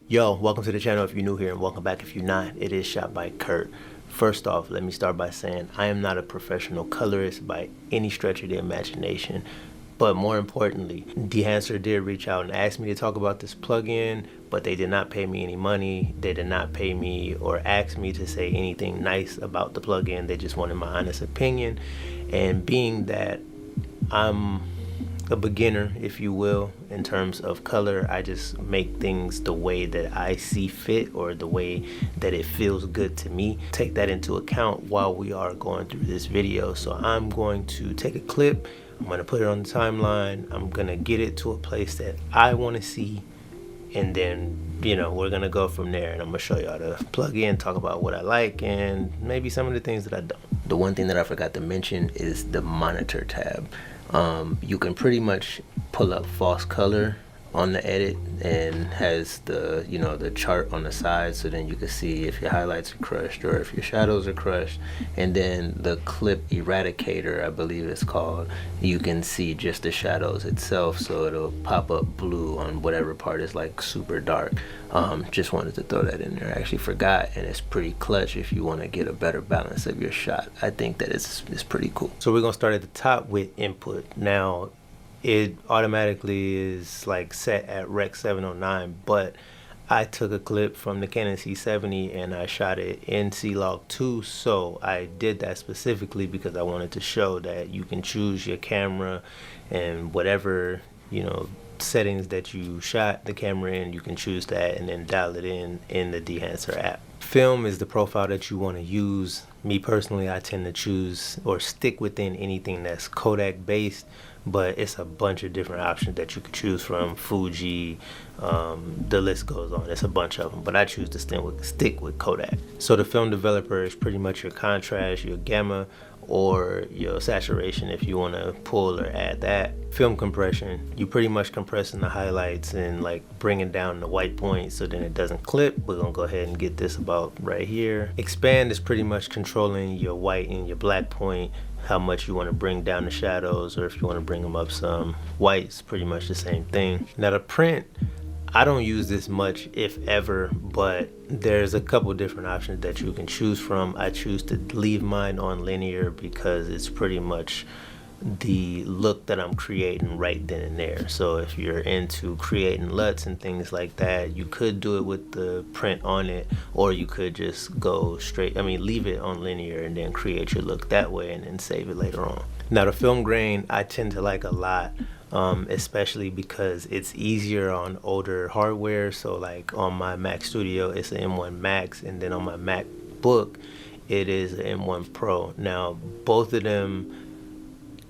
Yo, welcome to the channel if you're new here, and welcome back if you're not. It is shot by Curt. First off, let me start by saying I am not a professional colorist by any stretch of the imagination. But more importantly, Dehancer did reach out and ask me to talk about this plugin, but they did not pay me any money. They did not pay me or ask me to say anything nice about the plugin. They just wanted my honest opinion. And being that I'm a beginner, if you will, in terms of color, I just make things the way that I see fit or the way that it feels good to me. Take that into account while we are going through this video. So I'm going to take a clip, I'm going to put it on the timeline, I'm going to get it to a place that I want to see, and then we're going to go from there, and I'm going to show you how to plug in, talk about what I like, and maybe some of the things that I don't. The one thing that I forgot to mention is the monitor tab. You can pretty much pull up false color on the edit, and has the the chart on the side, so then you can see if your highlights are crushed or if your shadows are crushed. And then the clip eradicator, I believe it's called, you can see just the shadows itself, so it'll pop up blue on whatever part is like super dark. Just wanted to throw that in there. I actually forgot, and it's pretty clutch if you want to get a better balance of your shot. I think that it's pretty cool. So we're gonna start at the top with input. Now it automatically is like set at Rec 709, but I took a clip from the Canon C70 and I shot it in C-Log 2. So I did that specifically because I wanted to show that you can choose your camera and whatever settings that you shot the camera in, you can choose that and then dial it in the Dehancer app. Film is the profile that you want to use. Me personally, I tend to choose or stick within anything that's Kodak based, but it's a bunch of different options that you could choose from. Fuji, the list goes on. It's a bunch of them, but I choose to stick with Kodak. So the film developer is pretty much your contrast, your gamma, or your saturation if you want to pull or add that. Film compression, you pretty much compressing the highlights and like bringing down the white point so then it doesn't clip. We're gonna go ahead and get this about right here. Expand is pretty much controlling your white and your black point, how much you want to bring down the shadows, or if you want to bring them up some. White's pretty much the same thing. Now the print, I don't use this much, if ever, but there's a couple different options that you can choose from. I choose to leave mine on linear because it's pretty much the look that I'm creating right then and there. So if you're into creating LUTs and things like that, you could do it with the print on it, or you could just go straight, leave it on linear and then create your look that way and then save it later on. Now the film grain I tend to like a lot, especially because it's easier on older hardware. So like on my Mac Studio, it's an M1 Max, and then on my MacBook, it is an M1 Pro. Now both of them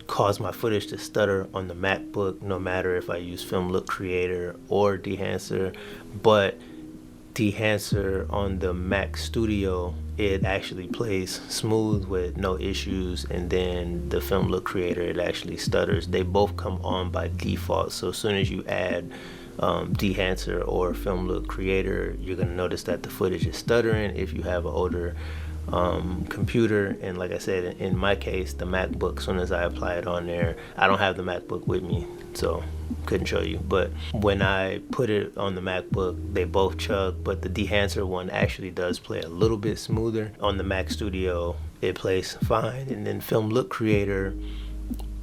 cause my footage to stutter on the MacBook, no matter if I use Film Look Creator or Dehancer. But Dehancer on the Mac Studio, it actually plays smooth with no issues, and then the Film Look Creator, it actually stutters. They both come on by default, so as soon as you add Dehancer or Film Look Creator, you're gonna notice that the footage is stuttering if you have an older computer. And like I said, in my case, the MacBook, as soon as I apply it on there, I don't have the MacBook with me, so couldn't show you, but when I put it on the MacBook, they both chug, but the Dehancer one actually does play a little bit smoother. On the Mac Studio, it plays fine, and then Film Look Creator,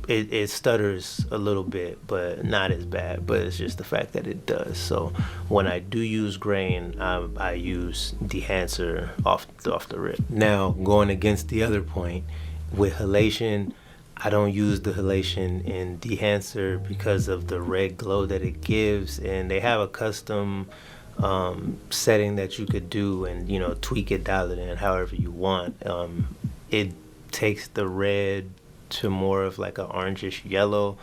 it stutters a little bit, but not as bad, but it's just the fact that it does. So when I do use grain, I use Dehancer off the rip. Now going against the other point, with halation, I don't use the halation in Dehancer because of the red glow that it gives, and they have a custom setting that you could do and tweak it, dial it in however you want. It takes the red to more of like an orangish yellow.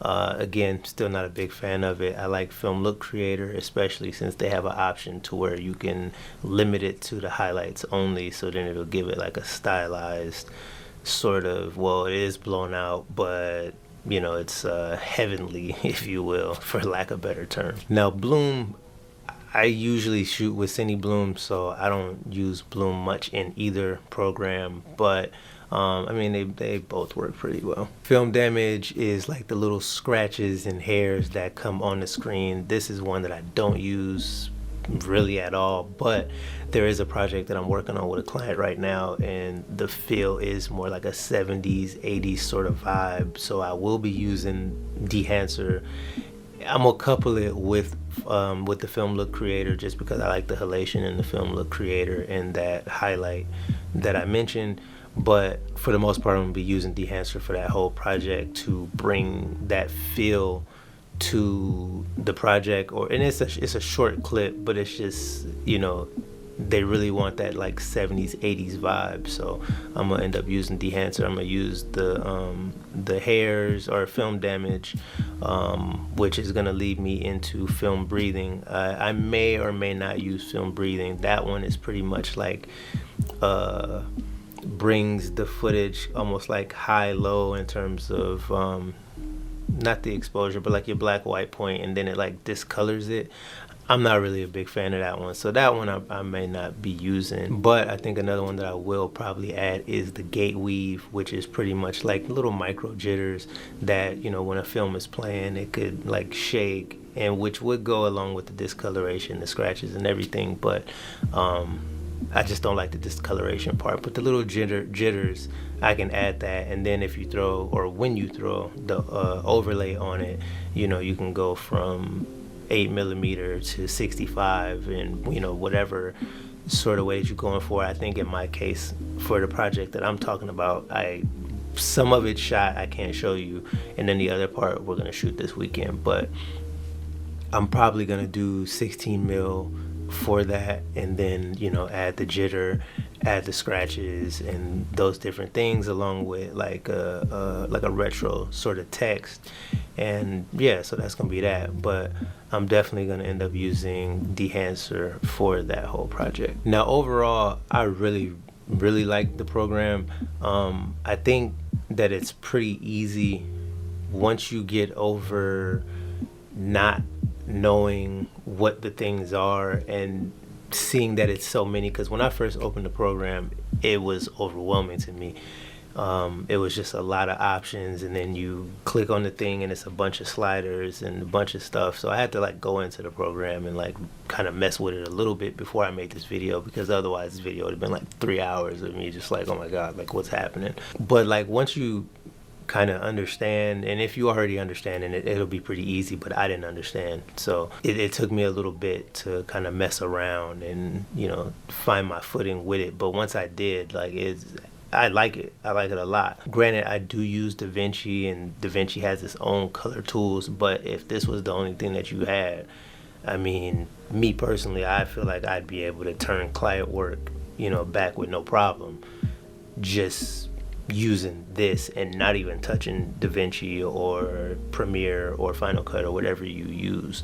Again, still not a big fan of it. I like Film Look Creator, especially since they have an option to where you can limit it to the highlights only, so then it'll give it like a stylized sort of, well, it is blown out, but it's heavenly, if you will, for lack of a better term. Now bloom, I usually shoot with Cine Bloom, so I don't use bloom much in either program, but they both work pretty well. Film damage is like the little scratches and hairs that come on the screen. This is one that I don't use really at all. But there is a project that I'm working on with a client right now, and the feel is more like a 70s 80s sort of vibe, so I will be using Dehancer. I'm gonna couple it with the Film Look Creator, just because I like the halation in the Film Look Creator and that highlight that I mentioned. But for the most part, I'm gonna be using Dehancer for that whole project to bring that feel to the project. And it's a short clip, but it's just, they really want that like 70s 80s vibe, so I'm gonna end up using Dehancer. I'm gonna use the hairs or film damage, which is gonna lead me into film breathing. I may or may not use film breathing. That one is pretty much like brings the footage almost like high-low in terms of not the exposure, but like your black white point, and then it like discolors it. I'm not really a big fan of that one, so that one I may not be using. But I think another one that I will probably add is the gate weave, which is pretty much like little micro jitters that, when a film is playing, it could like shake, and which would go along with the discoloration, the scratches and everything. But I just don't like the discoloration part. But the little jitters, I can add that, and then if you throw, or when you throw the overlay on it, you can go from 8mm to 65, and whatever sort of way that you're going for. I think in my case, for the project that I'm talking about, some of it shot, I can't show you, and then the other part we're gonna shoot this weekend. But I'm probably gonna do 16mm for that, and then add the jitter, add the scratches and those different things, along with like a retro sort of text. And yeah, so that's gonna be that. But I'm definitely gonna end up using Dehancer for that whole project. Now overall, I really like the program. I think that it's pretty easy once you get over not knowing what the things are and seeing that it's so many. Because when I first opened the program, it was overwhelming to me. It was just a lot of options, and then you click on the thing and it's a bunch of sliders and a bunch of stuff. So I had to like go into the program and like kind of mess with it a little bit before I made this video, because otherwise this video would have been like 3 hours of me just like, oh my god, like what's happening. But like once you kind of understand, and if you already understand, and it'll be pretty easy, but I didn't understand, so it took me a little bit to kind of mess around and find my footing with it. But once I did, like I like it a lot. Granted, I do use DaVinci, and DaVinci has its own color tools, but if this was the only thing that you had, I mean, me personally, I feel like I'd be able to turn client work back with no problem, just using this and not even touching DaVinci or Premiere or Final Cut or whatever you use.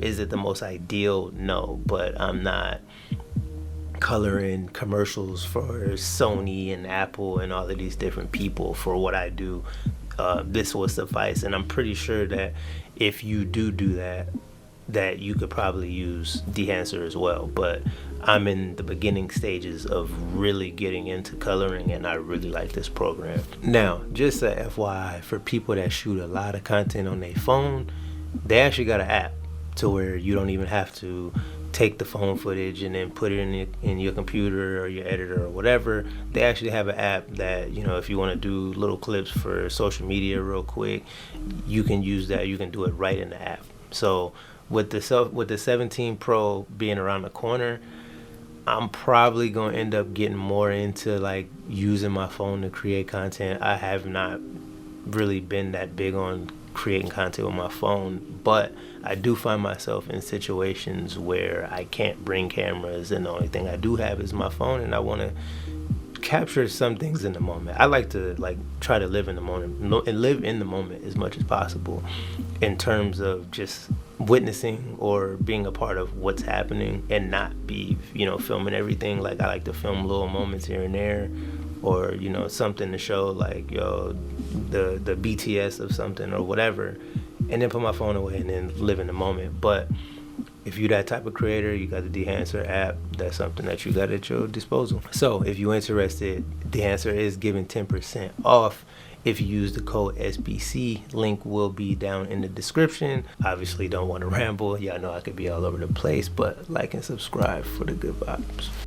Is it the most ideal? No, but I'm not coloring commercials for Sony and Apple and all of these different people for what I do. This will suffice, and I'm pretty sure that if you do that you could probably use Dehancer as well. But I'm in the beginning stages of really getting into coloring, and I really like this program. Now, just a FYI, for people that shoot a lot of content on their phone, they actually got an app to where you don't even have to take the phone footage and then put it in your computer or your editor or whatever. They actually have an app that, if you want to do little clips for social media real quick, you can use that. You can do it right in the app. So with the 17 Pro being around the corner, I'm probably going to end up getting more into like using my phone to create content. I have not really been that big on creating content with my phone, but I do find myself in situations where I can't bring cameras, and the only thing I do have is my phone, and I want to capture some things in the moment. I like to like try to live in the moment and live in the moment as much as possible, in terms of just witnessing or being a part of what's happening, and not be filming everything. Like I like to film little moments here and there, or something to show like the BTS of something or whatever, and then put my phone away and then live in the moment. But if you're that type of creator, you got the Dehancer app. That's something that you got at your disposal. So if you're interested, Dehancer is giving 10% off if you use the code SBC. Link will be down in the description. Obviously don't want to ramble. Y'all know I could be all over the place, but like and subscribe for the good vibes.